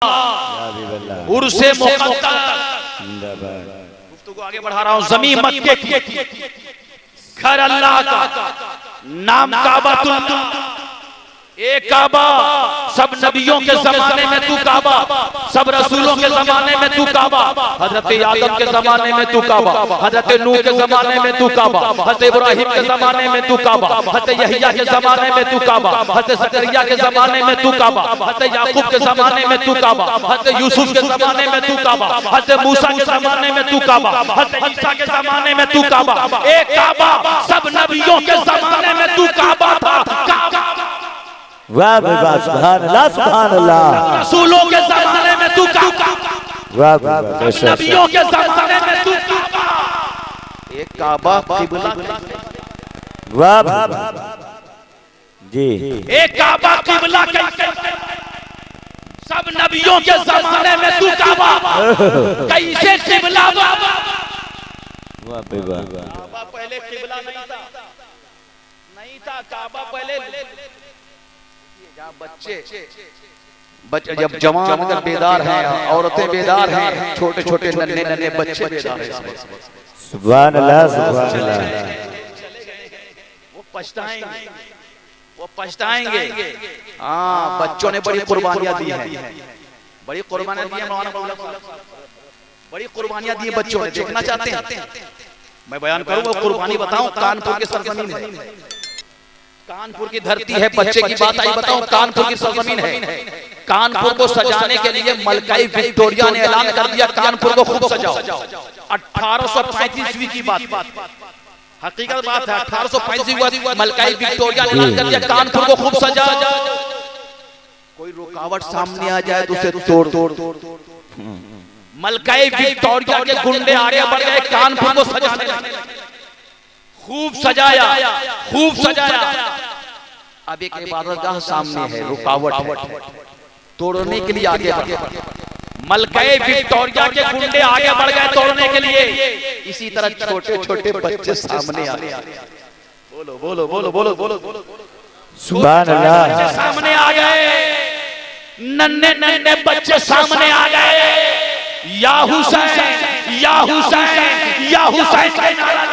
उर्से गुफ्तगू आगे बढ़ा रहा हूं। ज़मीन मक्के की, घर अल्लाह का, नाम काबा, एक काबा, सब नबियों के जमाने में तू काबा, सब रसूलों के जमाने में तू काबा, हजरत आदम के जमाने में तू काबा, हजरत नूह के जमाने में तू काबा, हजरत इब्राहिम के जमाने में तू काबा, हजरत यहया के जमाने में तू काबा, हजरत ज़करिया के जमाने में तू काबा, हजरत याकूब के जमाने में तू काबा, हजरत यूसुफ के जमाने में तू काबा, हजरत मूसा के जमाने में तू काबा, हजरत ईसा के जमाने में तू काबा, एक काबा, सब नबियों के जमाने में तू काबा था। वाह वाह सुभान अल्लाह सुभान अल्लाह। रसूलों के जमाने में तू काबा, वाह वाह नबियों के जमाने में तू काबा, एक काबा किबला, वाह जी, एक काबा किबला, सब नबियों के जमाने में तू काबा, कैसे किबला बाबा। वाह वाह, काबा पहले किबला नहीं था, काबा पहले बच्चे जब जवान अगर बेदार हैं, औरतें बेदार हैं, छोटे छोटे नन्हे नन्हे बच्चे बेदार हैं, सुभान अल्लाह सुभान अल्लाह। वो पछताएंगे। हाँ, बच्चों ने बड़ी कुर्बानियां दी हैं, बड़ी कुर्बानियां दी हैं, बड़ी कुर्बानियां दी हैं बच्चों ने। देखना चाहते हैं मैं बयान करूं, वो कुर्बानी बताऊं। कानपुर के सरजमीन है, कानपुर की धरती है, बच्चे की बात आई बताऊं, कानपुर की सरजमीन है। कानपुर को सजाने के लिए मलकाई विक्टोरिया ने ऐलान कर दिया, कानपुर को खूब सजाओ। 1835 की बात, हकीकत बात है, 1835 मलकाई विक्टोरिया ने ऐलान कर दिया, कानपुर को खूब सजाओ। कोई रुकावट सामने आ जाए तो उसे तोड़। मलकाई विक्टोरिया के गुंडे आगे बढ़ गए, कानपुर को सजाने खूब सजाया, खूब सजाया। अब एक इबादतगाह सामने है, रुकावट तोड़ने के लिए आगे बढ़ गए। मलकाई विक्टोरिया के गुंडे आगे बढ़ गए तोड़ने के लिए। इसी तरह छोटे छोटे बच्चे सामने आ गए। बोलो बोलो बोलो बोलो बोलो बोलो, सुभान अल्लाह। सामने आ गए, नन्हे नन्हे बच्चे सामने आ गए। या हुसैन, या हुसैन, या हुसैन का नारा।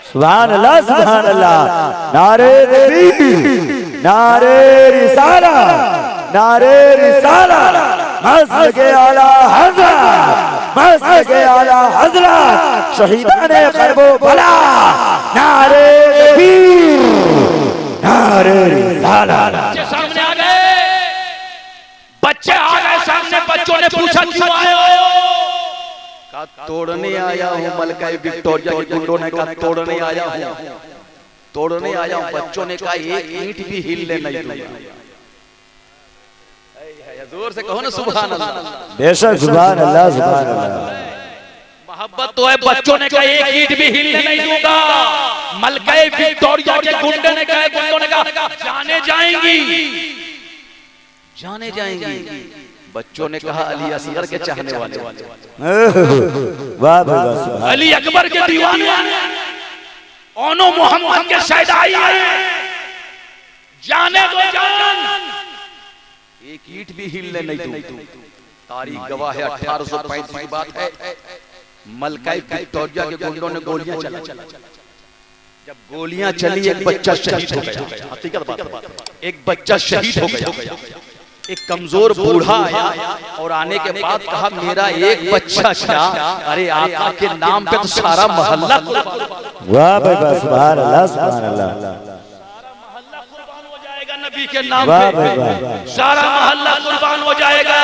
सुभान अल्लाह सुभान अल्लाह। नारे तकबीर, नारे रिसाला, नारे रिसाला, मस्जिद के आला हज़रत, मस्जिद के आला हज़रत, शहीदाने क़ैबो बला, नारे तकबीर, नारे रिसाला। बच्चे सामने आ गए, बच्चे आ गए सामने। बच्चों ने पूछा क्यों आए हो? तोड़ने आया हूँ। मलकाई विक्टोरिया के गुंडों ने कहा तोड़ने आया हूँ, तोड़ने आया हूँ। बच्चों ने कहा एक ईंट भी हिलने नहीं दूंगा। जोर से कहो ना सुभान अल्लाह। बेशक सुभान अल्लाह सुभान अल्लाह। मोहब्बत तो है। बच्चों ने कहा एक ईंट भी हिलने नहीं दूंगा। मलकाई विक्टोरिया के गुंडों ने कहा जाने जाएंगी, जाने जाएंगी। बच्चों ने कहा अली असगर के चाहने वाले, वाह वाह, अली अकबर के दीवाने, ओनो मोहम्मद के शहदाई हैं, जाने दो जान, एक ईंट भी हिलने नहीं दूं। तारीख गवाह है, 1835 की बात है। मलकाई विक्टोरिया के गुंडों ने गोलियां चलाई। जब गोलियां चली एक बच्चा शहीद हो गया। हकीकत बात, एक बच्चा शहीद हो गया। एक कमजोर बूढ़ा आया और आने के बाद कहा मेरा एक बच्चा क्या, अरे आका के नाम पे तो सारा मोहल्ला। वाह वाह सुभान अल्लाह सुभान अल्लाह। सारा मोहल्ला कुर्बान हो जाएगा नबी के नाम पे, सारा मोहल्ला कुर्बान हो जाएगा।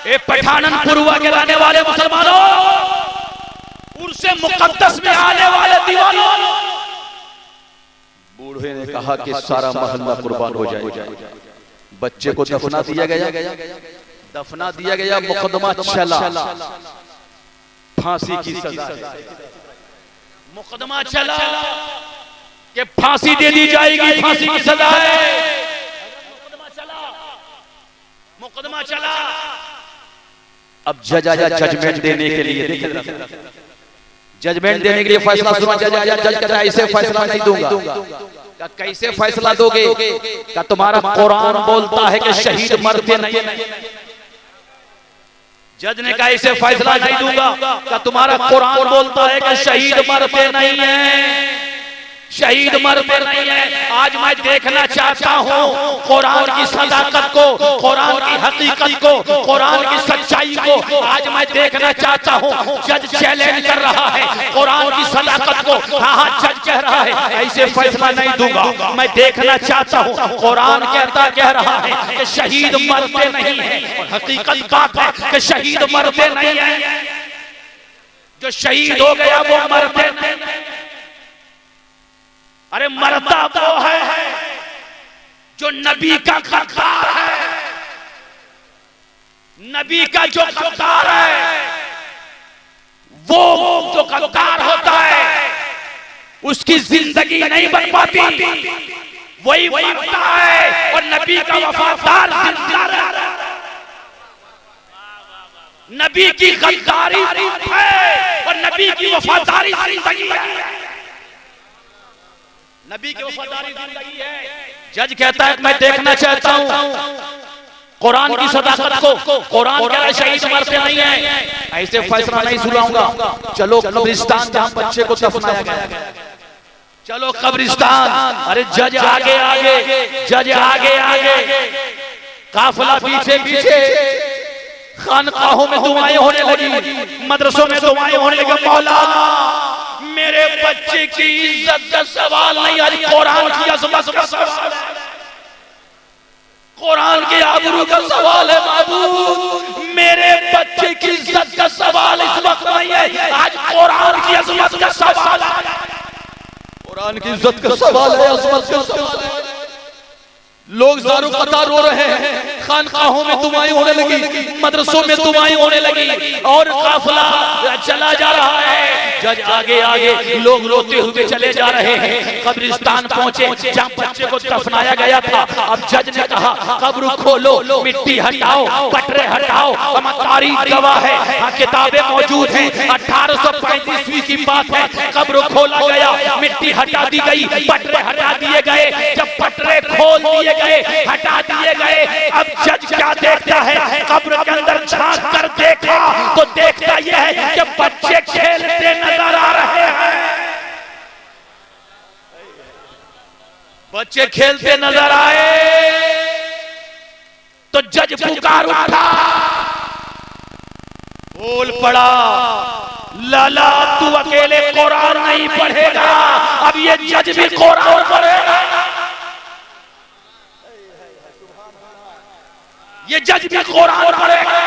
ए पठाननपुर के रहने वाले मुसलमानों, उर्से मुकद्दस में आने वाले दीवानों, बूढ़े ने कहा कि सारा मोहल्ला कुर्बान हो जाएगा। बच्चे को दफना दिया गया, दफना दिया गया। मुकदमा चला, फांसी की सजा। मुकदमा चला कि फांसी दे दी जाएगी, फांसी की सजा है। मुकदमा चला। अब जज आया जजमेंट देने के लिए, जजमेंट देने के लिए फैसला सुना। जज कहता है ऐसे फैसला नहीं दूंगा। कैसे फैसला दोगे? क्या तुम्हारा कुरान बोलता है कि शहीद मरते नहीं? जज ने कहा इसे फैसला नहीं दूंगा। क्या तुम्हारा कुरान बोलता है कि शहीद मरते नहीं है, शहीद मरते नहीं है। आज मैं देखना चाहता हूँ कुरान की सदाकत को, कुरान की हकीकत को, कुरान की सच्चाई को आज मैं देखना चाहता हूँ। जज चैलेंज कर रहा है कुरान की सदाकत को। हाँ, जज कह रहा है ऐसे फैसला नहीं दूंगा, मैं देखना चाहता हूँ। कुरान कह रहा है कि शहीद मरते नहीं है, और हकीकत बात है कि शहीद मरते नहीं है। जो शहीद हो गया वो मरते नहीं। अरे मरता वो है जो नबी का गद्दार है, नबी का जो गद्दार है, वो जो गद्दार होता है उसकी जिंदगी नहीं बन पाती, वही मरता है। और नबी का वफादार जिंदा रहता है। नबी की गद्दारी है और नबी की वफादारी जिंदगी है, नबी की वफादारी जिंदगी है। जज कहता है मैं देखना चाहता हूं कुरान की सदाकत को। कुरान कह रहा है शहीद मरते नहीं है, ऐसे फैसला नहीं सुनाऊंगा। चलो कब्रिस्तान जहां बच्चे को दफनाया गया, चलो कब्रिस्तान। अरे जज आगे आगे, जज आगे आगे, काफिला पीछे पीछे। खानकाहों में दुआएं होने लगी, मदरसों में दुआएं होने लगी। मौला मेरे बच्चे की इज्जत का सवाल नहीं, आज कुरान की अज़मत का सवाल है, कुरान के आबरू का सवाल है। बाबू मेरे बच्चे की इज्जत का सवाल इस वक्त नहीं है, आज कुरान की अज़मत का सवाल है, कुरान की इज्जत का सवाल है, अज़मत का सवाल है। लोग ज़ारू कतार रो रहे हैं, खानकाहों में दुआएं होने लगी, मदरसों में दुआएं होने लगी, और काफिला चला जा रहा है। जज आगे आगे, लोग रोते हुए चले जा रहे हैं। कब्रिस्तान पहुंचे जहां बच्चे को दफनाया गया था। अब जज ने कहा कब्र खोलो, मिट्टी हटाओ, पटरे हटाओ। हम तारीख गवाह है, हाँ किताबें मौजूद हैं। 1835 की बात है, कब्र खोला गया, मिट्टी हटा दी गई, पटरे हटा दिए गए। जब पटरे खोल दिए गए, हटा दिए गए, अब जज क्या देखता है? कब्र के अंदर झांक कर देखा तो देखता यह है कि बच्चे खेलते नजर आ रहे हैं, बच्चे खेलते नजर आए। तो जज पुकार उठा, बोल पड़ा, लाला तू अकेले कुरान नहीं पढ़ेगा, अब ये जज भी कुरान पढ़ेगा, ये जज भी कुरान पढ़ेगा।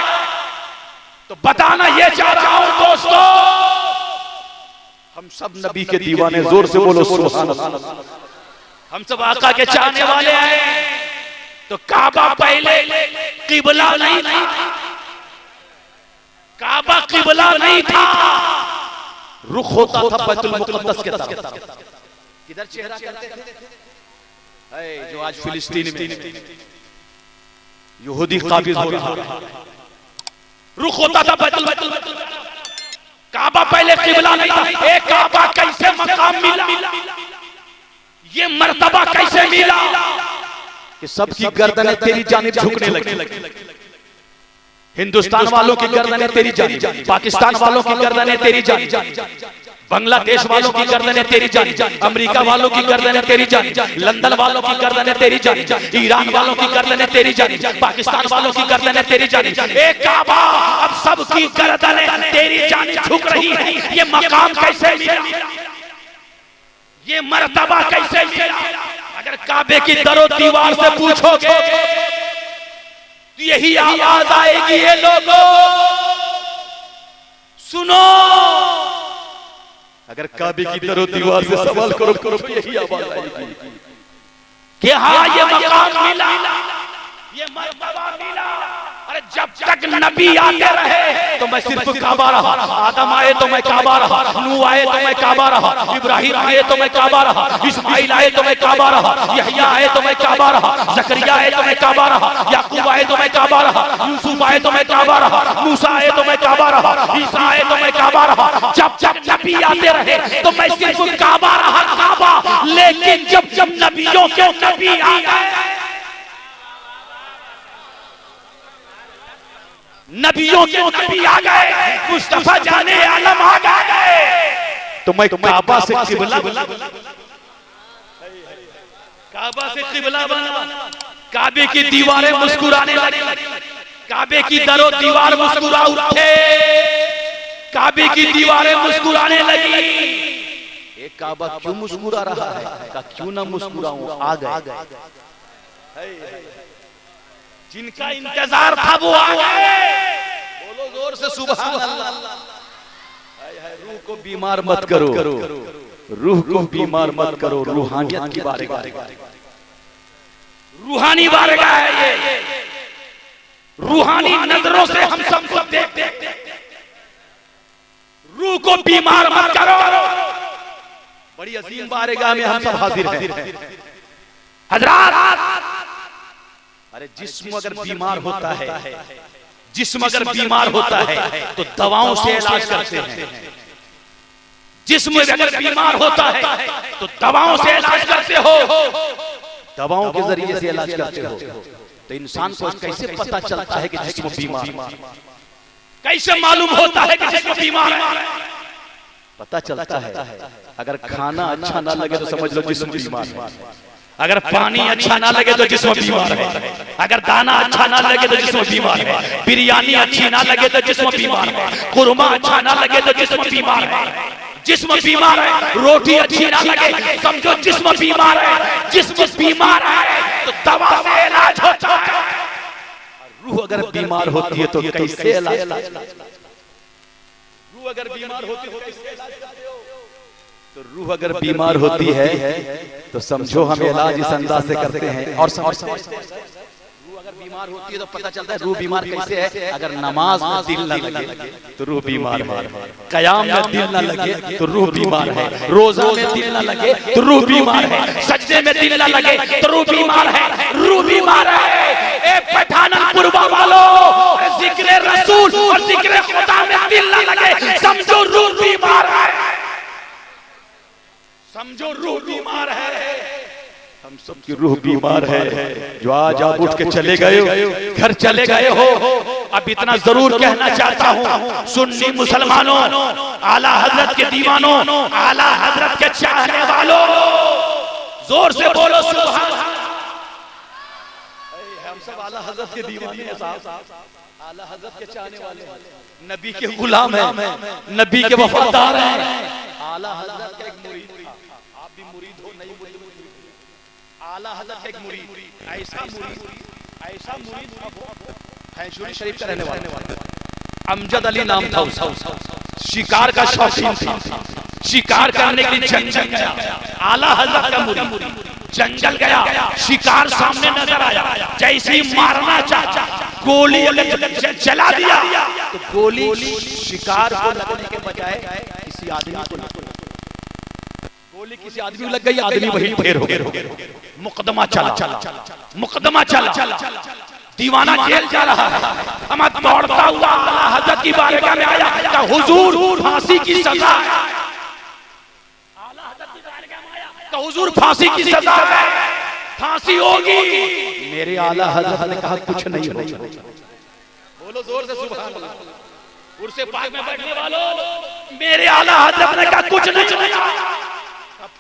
तो बताना ये चाह रहा हूं दोस्तों, हम सब नबी के दीवाने, जोर से बोलो सुभान अल्लाह। हम सब आका के चाहने वाले हैं। तो काबा पहले किबला नहीं था, काबा किबला नहीं था, रुख होता था बैतुल मुक़द्दस के तरफ। किधर चेहरा करते थे? जो आज फिलिस्तीन में यहूदी काबिज हो रहा है, रुख होता था बैतुल मुक़द्दस। काबा पहले किबला नहीं था। एक काबा कैसे मकाम मिला, ये मर्तबा कैसे मिला कि सबकी गर्दनें तेरी जानिब झुकने लगी। हिंदुस्तान वालों की गर्दनें तेरी जानिब, पाकिस्तान वालों की गर्दनें तेरी जानिब, बांग्लादेश वालों की गर्दनें तेरी जानिब, अमेरिका वालों की गर्दनें तेरी जानिब, लंदन वालों की गर्दनें तेरी जानिब, ईरान वालों की गर्दनें तेरी जानिब, पाकिस्तान वालों की गर्दनें तेरी जानिब। एक काबा अब सबकी गर्दनें तेरी जानिब झुक रही है। ये मकाम कैसे मिला, ये मर्तबा कैसे मिला? अगर काबे की दरो दीवार से पूछोगे तो यही आवाज आएगी, ये लोगों सुनो। अगर काबे की दरो दीवार से सवाल करो तो यही आवाज आएगी कि हाँ ये मकाम मिला, ये मर्तबा मिला। अरे जब तक नबी आते रहे तो मैं सिर्फ काबा रहा, आदम आए तो मैं काबा रहा, नूह आए तो मैं काबा रहा, इब्राहिम आए तो मैं काबा रहा, इस्माइल आए तो मैं काबा रहा, यहया आए तो मैं काबा रहा, जकरिया आए तो मैं काबा रहा, याकूब आए तो मैं काबा रहा, यूसुफ आए तो मैं काबा रहा, मूसा आए तो मैं काबा रहा, ईसा आए तो मैं काबा रहा। जब जब नबी आते रहे तो मैं सिर्फ काबा रहा, काबा। लेकिन जब जब नबियों के नबी आ गए, नबियों के नबी आ गए, मुस्तफा जाने आलम आ गए, तो मैं काबा से किबला काबा से किबला बना, काबे की दीवारें मुस्कुराने लगी, काबे की दरो दीवार मुस्कुरा उठे, काबे की दीवारें मुस्कुराने लगी। एक काबा क्यों मुस्कुरा रहा है? का क्यों ना मुस्कुराऊं, आ गए। जिनका इंतजार था वो आ गए। बोलो जोर से सुभान अल्लाह। रूह को बीमार मत करो, रूह को बीमार मत करो, रूहानियत की बारगाह, रूहानी बारगाह है ये। रूहानी नजरों से हम सबको देखते, रूह को बीमार मत करो। बड़ी अजीम बारगाह में हम सब हाजिर हैं हजरात। अरे जिस्म अगर बीमार होता है, जिस्म अगर बीमार होता है तो दवाओं से इलाज करते हैं। जिस्म अगर बीमार होता है तो दवाओं से इलाज करते हो, दवाओं के जरिए से इलाज करते हो। तो इंसान को कैसे पता चलता है कि जिस्म बीमार, कैसे मालूम होता है कि जिस्म बीमार है? पता चलता है अगर खाना अच्छा ना लगे तो समझ लो जिस्म बीमार है, अगर पानी अच्छा ना लगे तो जिस्म बीमार है, अगर दाना अच्छा ना लगे तो जिस्म बीमार है, बिरयानी अच्छी ना लगे तो जिस्म बीमार है, कुरमा अच्छा ना लगे तो जिस्म बीमार है, जिस्म बीमार है। रोटी अच्छी ना लगे समझो जिस्म बीमार है, जिस्म बीमार है तो दवा से इलाज होता है। रूह अगर बीमार होती है तो कैसे इलाज? रूह अगर बीमार होती है तो कैसे इलाज करते हो? तो रूह अगर बीमार होती है तो समझो हम इलाज इस अंदाज से करते हैं। और रूह अगर बीमार होती है तो पता चलता है रूह बीमार कैसे है। अगर नमाज में दिल न लगे तो रूह बीमार है, कयाम में दिल न लगे तो रूह बीमार है, रोजा में दिल न लगे तो रूह बीमार है, सजदे में दिल न लगे तो रूह बीमार है, रूह बीमार है। एक पठानपुर वालों, जिक्र रसूल और जिक्र खुदा में दिल न लगे समझो रूह बीमार है, समझो रूह बीमार है। हम सबकी रूह बीमार है। जो आज आप उठ के चले गए हो, घर चले गए हो, अब इतना जरूर कहना चाहता हूँ, सुन्नी मुसलमानों, आला हजरत के दीवानों, आला हजरत के चाहने वालों, जोर से बोलो सुभान अल्लाह। हम सब आला हजरत के दीवाने हैं साहब, आला हजरत के चाहने वाले हैं, नबी के गुलाम हैं, नबी के वफादार हैं। आला हजरत का एक मुरीद, आप भी मुरीद हो, नहीं मुरीद, आला हजरत का एक मुरीद, ऐसा मुरीद फैंशुरी शरीफ का रहने वाला, अमजद अली नाम था उसका, शिकार का शौकीन था, शिकार करने के लिए जंगल गया। आला हजरत का मुरीद जंगल गया, शिकार सामने नजर आया, जैसे ही मारना चाहा गोली चला दिया तो गोली शिकार को लगने के बजाय किसी आदमी को लग गई, गोली किसी आदमी को लग गई, आदमी वही ढेर हो गया। मुकदमा चला, दीवाना जेल जा रहा है, हम दौड़ता हुआ आला हजरत की बारगाह में आया, क्या हुजूर फांसी की सजा है? आला हजरत की बारगाह में आया, क्या हुजूर फांसी की सजा है, फांसी होगी? मेरे आला हजरत ने कहा कुछ नहीं होगा। बोलो जोर से सुभान अल्लाह। कुर्सी पाक में बैठने वालों, मेरे आला हजरत ने कहा कुछ नहीं होगा,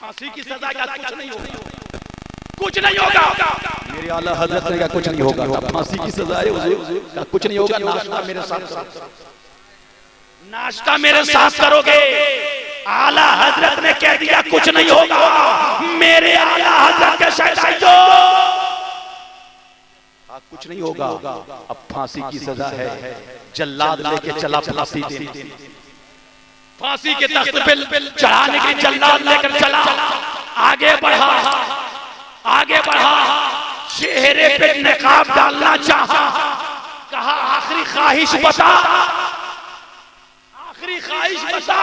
फांसी की सजा का कुछ नहीं होगा, कुछ नहीं होगा। मेरे आला हजरत ने कहा कुछ नहीं होगा, फांसी की सजा है हुजूर, का कुछ नहीं होगा, नाश्ता मेरे साथ करो, नाश्ता मेरे साथ करोगे। आला हजरत ने कह दिया कुछ नहीं होगा, मेरे आला हजरत के शहजादों कुछ नहीं होगा, अब फांसी की सजा है। जल्लाद लेके चला फांसी देने, फांसी के तख्त पे चढ़ाने के जल्लाद लेकर चला, आगे बढ़ा, चेहरे पे नकाब डालना चाहा, कहा आखिरी ख्वाहिश बता, आखिरी ख्वाहिश बता।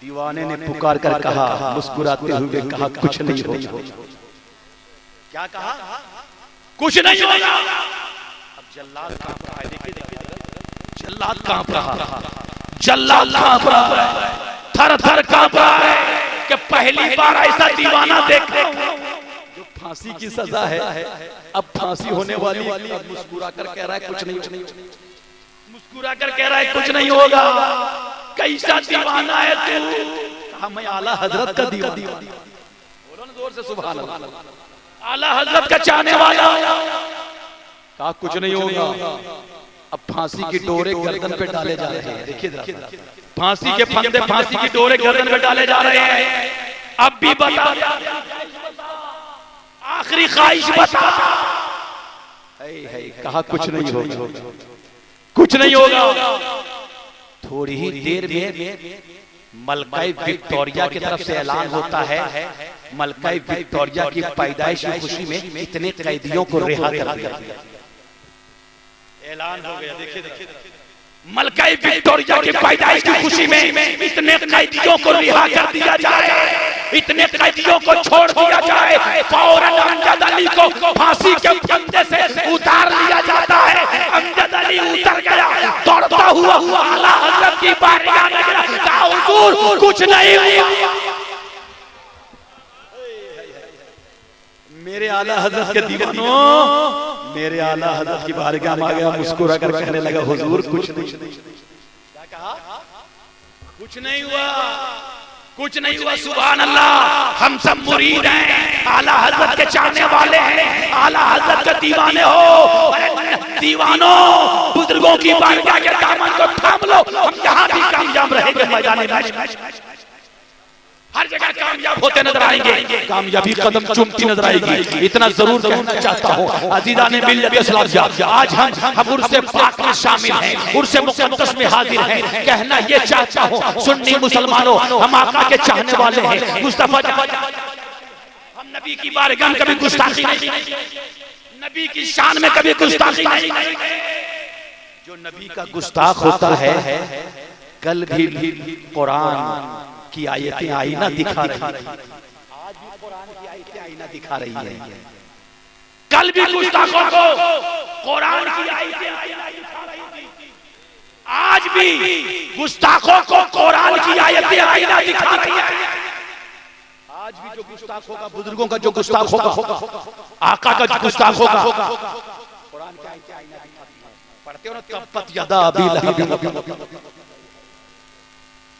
दीवाने ने पुकार कर कहा, मुस्कुराते हुए कहा कुछ नहीं होगा। क्या कहा? कुछ नहीं होगा। अब जल्लाद कांप रहा है, देखिए जल्लाद कांप रहा है, थर थर कांप रहा है कि पहली बार ऐसा दीवाना देख रहा हूं जो फांसी की सजा है, अब फांसी होने वाली, अब मुस्कुरा कर कह रहा है कुछ नहीं, मुस्कुरा कर कह रहा है कुछ नहीं होगा। कैसा दीवाना है तू? कहा मैं आला हजरत का दीवाना। बोलो ना जोर से सुभान अल्लाह। आला हजरत का चाहने वाला। कहा कुछ नहीं होगा। अब फांसी की डोरे गर्दन पे डाले जा रहे हैं। देखिए जरा, फांसी के फंदे, फांसी की डोरे गर्दन पे डाले जा रहे हैं। अब भी बता, आखिरी ख्वाहिश बता। कहा कुछ नहीं होगा, कुछ नहीं होगा। थोड़ी ही देर में मलकाई विक्टोरिया की तरफ से ऐलान होता है, मलकाई विक्टोरिया की पैदाइश की खुशी में इतने कैदियों को रिहा कर दिया। ऐलान हो गया। देखिए मलकाई विक्टोरिया की पैदाइश की खुशी में इतने कैदियों को रिहा कर दिया जाए, इतने कैदियों को छोड़ दिया जाए। फौरन अमजद अली को फांसी के फंदे से उतार लिया जाता है। अमजद अली उतर गया, दौड़ता हुआ आला हजरत की बारगाह में गया। कहा हुजूर कुछ नहीं हुआ। मेरे आला हजरत के दीवानों, मेरे आला हजरत की बारगाह में आ गया, मुस्कुरा कर कहने लगा हुजूर कुछ नहीं। क्या कहा? कुछ नहीं हुआ, कुछ नहीं हुआ। सुभान अल्लाह। हम सब मुरीद हैं, आला हजरत के चाहने वाले हैं, आला हजरत के दीवाने हो। दीवानों, बुजुर्गों की बारगाह के दामन को थाम लो। हम जहां भी कामयाब रहेंगे, मैदान में हर जगह कामयाब होते नजर आएंगे, कामयाबी कदम चूमती नजर आएगी। इतना जरूर कहना चाहता हूँ अजीज़ान मिल्लत इस्लामिया, आज हम उर्से पाक में शामिल हैं, उर्से मुक़द्दस में हाजिर हैं। कहना ये चाहता हूँ सुन्नी मुसलमानों, हम आका के चाहने वाले हैं। मुस्तफा हम नबी की बारगाह में कभी गुस्ताखी नहीं, नबी की शान में कभी गुस्ताखी नहीं। जो नबी का गुस्ताख होता है, कल भी कुरान की आयतें आईना दिखा रही है। आज भी कुरान की आयतें आईना दिखा रही है। कल भी गुस्ताखों को कुरान की आयतें आईना दिखा रही थी। आज भी गुस्ताखों को कुरान की आयतें आईना दिखा रही है। आज भी जो गुस्ताख होगा, बुजुर्गों का जो गुस्ताख होगा, आका का जो गुस्ताख होगा, कुरान की आयतें आईना दिखाती है। पढ़ते हो ना, तब्बत यदा अबी लहब।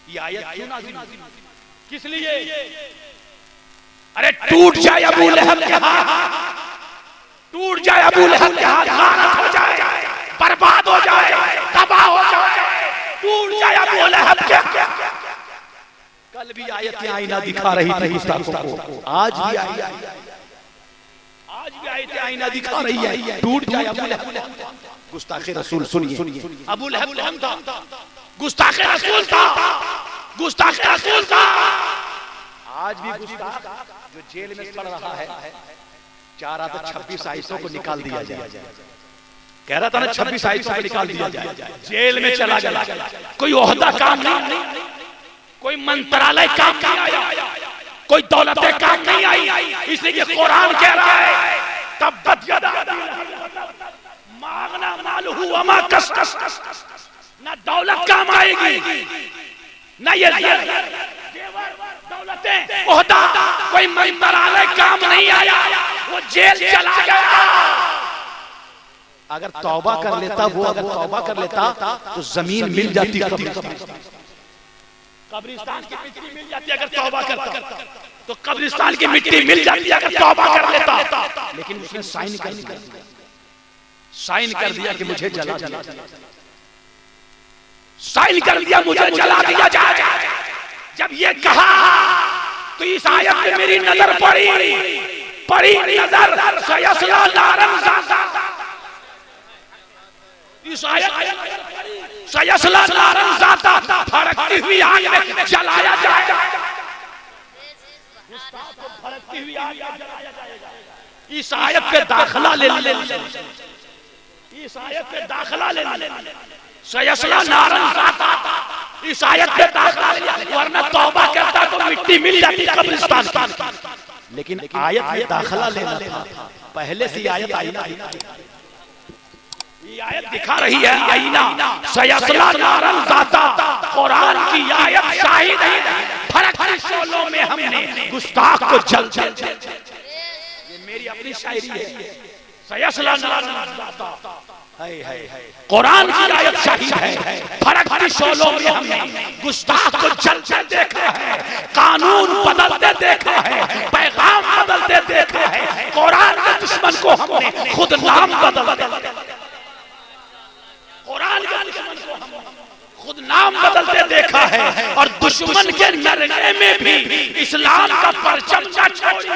ये आयत क्यों नाज़िल हुई? किस लिए? अरे टूट जाए अबू लहब के हाथ, टूट जाए अबू लहब के हाथ, लानत हो जाए, बर्बाद हो जाए, तबाह हो जाए, टूट जाए अबू लहब के। कल भी आयतें आईना दिखा रही थी गुस्ताखों को, आज भी आयतें आईना दिखा रही है। टूट जाए अबू लहब। गुस्ताखे रसूल सुनिए, अबू लहब कौन था? गुस्ताखे रसूल था, गुस्ताखे रसूल था। आज भी गुस्ताख जो जेल में सड़ रहा है, चाह रहा था 26 आयतों को निकाल दिया जाए। कह रहा था ना 26 आयतों को निकाल दिया जाए। जेल में चला गया, कोई ओहदा काम नहीं, कोई मंत्रालय काम नहीं आया, कोई दौलतें काम नहीं आई। इसलिए कुरान कह रहा है तब्बत यदा मागना मालूहु वमा कसब। ना दौलत काम आएगी, ना ये दौलतें, ओहदा, कोई मंत्रालय काम नहीं आया, वो जेल चला गया। अगर तौबा कर लेता, वो अगर तौबा कर लेता तो जमीन मिल जाती, कब्रिस्तान की मिट्टी मिल जाती। अगर तौबा करता तो कब्रिस्तान की मिट्टी मिल जाती अगर तौबा कर लेता। लेकिन उसने साइन कर दिया, साइन कर दिया कि मुझे जला दिया, साइन कर दिया मुझे जला दिया जाए। जब ये कहा तो इस आयत में मेरी नजर पड़ी नजर सयस्ला नारन ज़ाता। इस आयत सयस्ला नारन ज़ाता, भड़कती हुई आग में जलाया जाएगा। भड़कती हुई आग में जलाया जाएगा। इस आयत पे दाखिला ले ले, इस आयत पे दाखिला ले ले, सयस्ला नारन ज़ाता। इस आयत पे दाखिला ले, वरना तौबा करता तो मिट्टी मिल जाती कब्रिस्तान। लेकिन आयत में दाखिला लेना था, पहले से आयत आईना, ये आयत दिखा रही है आईना सयस्ला नारन ज़ाता। कुरान की आयत शाहिद है, फड़कती शोलों में हमने गुस्ताख को जल। ये मेरी अपनी शायरी है। सयस्ला नारन ज़ाता, कुरान की आयत शाहिद है। फर्क की शोलों में हमने गुस्ताख को जलते देखा है, कानून बदलते देखा है, पैगाम बदलते देखा है। कुरान के दुश्मन को हमने खुद नाम बदल दिया। कुरान के दुश्मन को हमने खुद नाम बदलते देखा है। और दुश्मन के नरगे में भी इस्लाम का परचम न छोड़ी,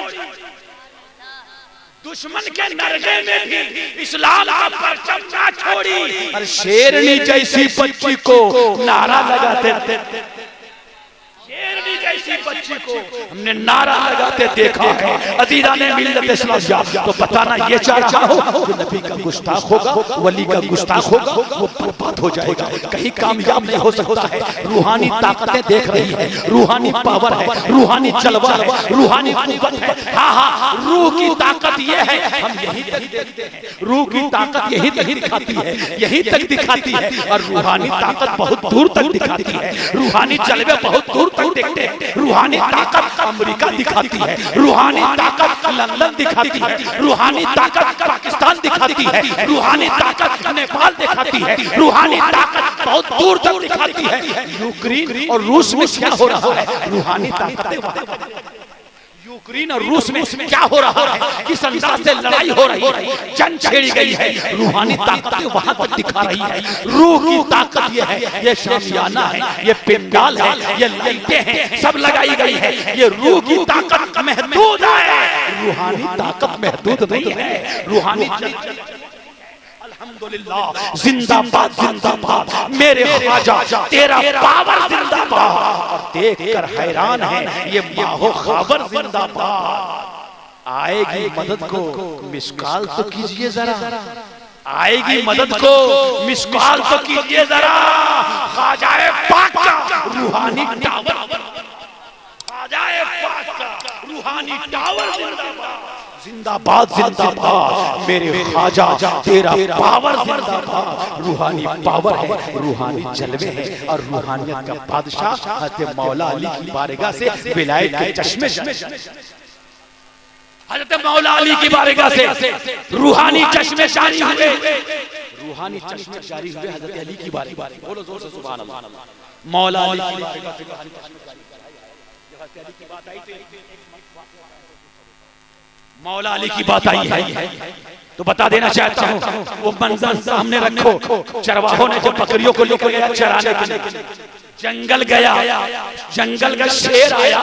दुश्मन के नरगे में भी इस्लाम का परचम न छोड़ी। और शेरनी जैसी बच्ची को नारा लगाते थे, शेरनी जैसी बच्ची को हमने नारा लगाते देखा है। अजीजा ने मिल्लत इस्लाम तो बताना ये चाह रहा हो कि नबी का गुस्ताख होगा, वली का गुस्ताख होगा, वो बर्बाद हो जाएगा, कहीं कामयाब नहीं हो सकता है। रूहानी ताकतें देख रही है, रूहानी पावर है, रूहानी जलवा है, रूहानी कुव्वत है। हाँ हाँ, रूह की ताकत ये है, हम यहीं तक देखते हैं। रूह की ताकत यहीं तक दिखाती है, यहीं तक दिखाती है। और रूहानी ताकत बहुत दूर तक दिखाती है, रूहानी जलवे बहुत दूर देखते हैं। रूहानी ताकत अमेरिका दिखाती है, रूहानी ताकत लंदन दिखाती है, रूहानी ताकत पाकिस्तान दिखाती है, रूहानी ताकत नेपाल दिखाती है, रूहानी ताकत बहुत दूर तक दिखाती है। यूक्रेन और रूस में क्या हो रहा है, रूहानी ताकत यूक्रेन और रूस में क्या हो रहा है, किस अंदाज से लड़ाई हो रही है, जंग छेड़ी गई है, रूहानी ताकत वहां पर दिखा रही है। रूह की ताकत ये है, ये शामियाना है, ये पिंडाल है, ये लाइटें हैं, सब लगाई गई है। ये रूह की ताकत महदूद है, रूहानी ताकत महदूद नहीं है। रूहानी अल्हम्दुलिल्लाह, जिंदाबाद जिंदाबाद मेरे ख्वाजा, तेरा पावर जिंदाबाद। और देख कर हैरान है ये माहो खबर जिंदाबाद। आएगी मदद को मिसकाल तो कीजिए जरा, आएगी मदद को मिसकाल तो कीजिए जरा। ख्वाजाए पाक का रूहानी टावर, ख्वाजाए पाक का रूहानी टावर जिंदाबाद, जिंदाबाद जिंदाबाद मेरे ख्वाजा, तेरा पावर जिंदाबाद। रूहानी पावर है, रूहानी जलवे हैं। और रूहानियत का बादशाह हज़रत मौला अली की बारगाह से विलायत के चश्मे, हज़रत मौला अली की बारगाह से रूहानी चश्मे जारी हुए, रूहानी चश्मे जारी हुए हज़रत अली की बारगाह। बोलो जोर से सुभान अल्लाह। मौला अली की बारगाह से मौला अली की बात आई है तो बता देना चाहता हूँ, वो मंजर सामने रखो। चरवाहों ने जब बकरियों को लेकर गया चराने के लिए, जंगल गया, जंगल का शेर आया,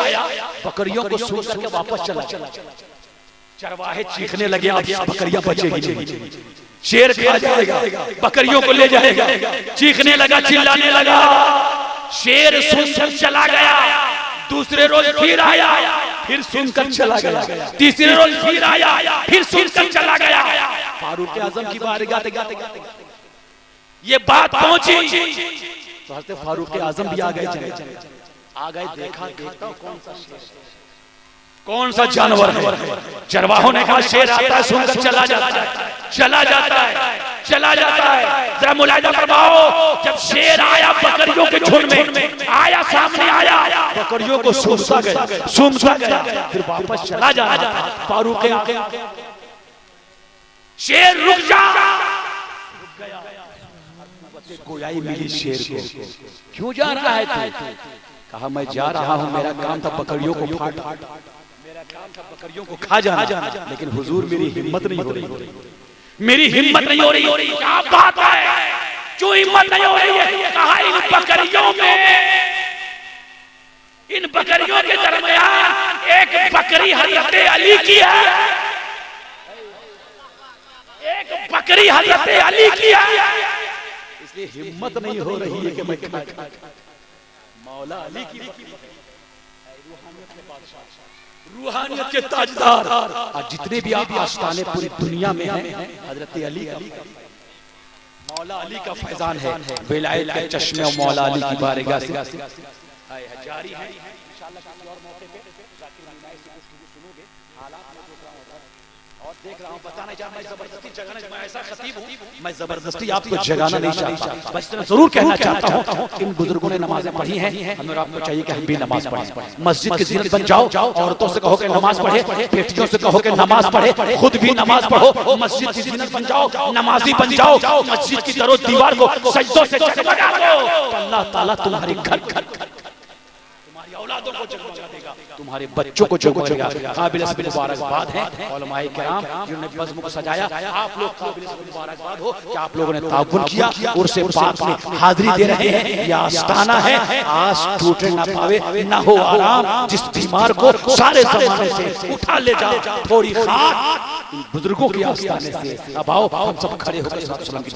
बकरियों को सूंघ करके वापस चला। चरवाहे चीखने लगे, अब बकरियां बचेगी नहीं, शेर खा जाएगा, बकरियों को ले जाएगा। चीखने लगा, चिल्लाने लगा, शेर सुनकर चला गया। दूसरे रोज फिर आया, फिर सुनकर चला गया। तीसरे रोज फिर आया, फिर सुनकर चला गया। फारूक आजम की बारगाह गाते ये बात पहुंची तो हज़रत फारूक आजम भी आ गए। आ गए, देखा कौन सा जानवर है। चरवाहों ने कहा शेर आता है, सुनकर चला जाता है, चला जाता है, चला जाता है। जरा मुलाहिजा फरमाओ, जब शेर आया बकरियों के झुंड में आया, सामने आया, बकरियों को सूंघता गया, फिर वापस चला जा रहा था। फारूक शेर रुक जा, गोयाई मिली शेर को, क्यों जा रहा है तू? कहा मैं जा रहा हूँ, मेरा काम था बकरियों को फाड़, मेरा काम था बकरियों को खा जाना, लेकिन हुजूर मेरी हिम्मत नहीं हो रही, मेरी हिम्मत नहीं हो रही। क्या बात है, क्यों हिम्मत नहीं हो रही है? कहा इन बकरियों में, इन बकरियों के दरमियान एक बकरी हज़रत अली की है, एक बकरी हज़रत अली की है, इसलिए हिम्मत नहीं हो रही है कि मैं मौला अली की रूहानियत के ताजदार और जितने भी आप आस्ताने पूरी दुनिया में हैं, हजरत अली का, मौला अली का फैजान है। विलायत के चश्मे और मौला अली की बारगाह से जारी है। इंशाअल्लाह किसी और मौके पे जाकिर नाइस से गुफ्तगू सुनोगे, हालात में जो क्या होता है। देख रहा हूं, बताना चाह, मैं जबरदस्ती जगाना, मैं ऐसा खतीब हूं, मैं जबरदस्ती आपको जगाना नहीं चाहता, बस इतना जरूर कहना चाहता हूं, इन बुजुर्गों ने नमाजें पढ़ी हैं, हमें और आपको चाहिए कि हम भी नमाज पढ़ें। मस्जिद की जीनत बन जाओ, औरतों से कहो कि नमाज पढ़े, बेटियों से कहो कि नमाज पढ़े, खुद भी नमाज पढ़ो, मस्जिद की जीनत बन जाओ, नमाजी बन जाओ, मस्जिद की दरो दीवार को सजदों से जगमगा दो, अल्लाह ताला तुम्हारे घर घर तुम्हारी औलादों को जगमगा देगा, तुम्हारे बच्चों को जगमगा देगा। काबिल मुबारकबाद है उलमाए किराम जिन्होंने बज़्म को सजाया, आप लोग काबिल मुबारकबाद हो कि आप लोगों ने ताउन किया, उर्से पाक में हाजिरी दे रहे हैं। यह आस्ताना है, आज टूटे ना पावे ना हो आराम, जिस बीमार को सारे जमाने से उठा ले जा, थोड़ी खाक बुजुर्गों के आस्ताने से। अब आओ हम सब खड़े होकर सलाम की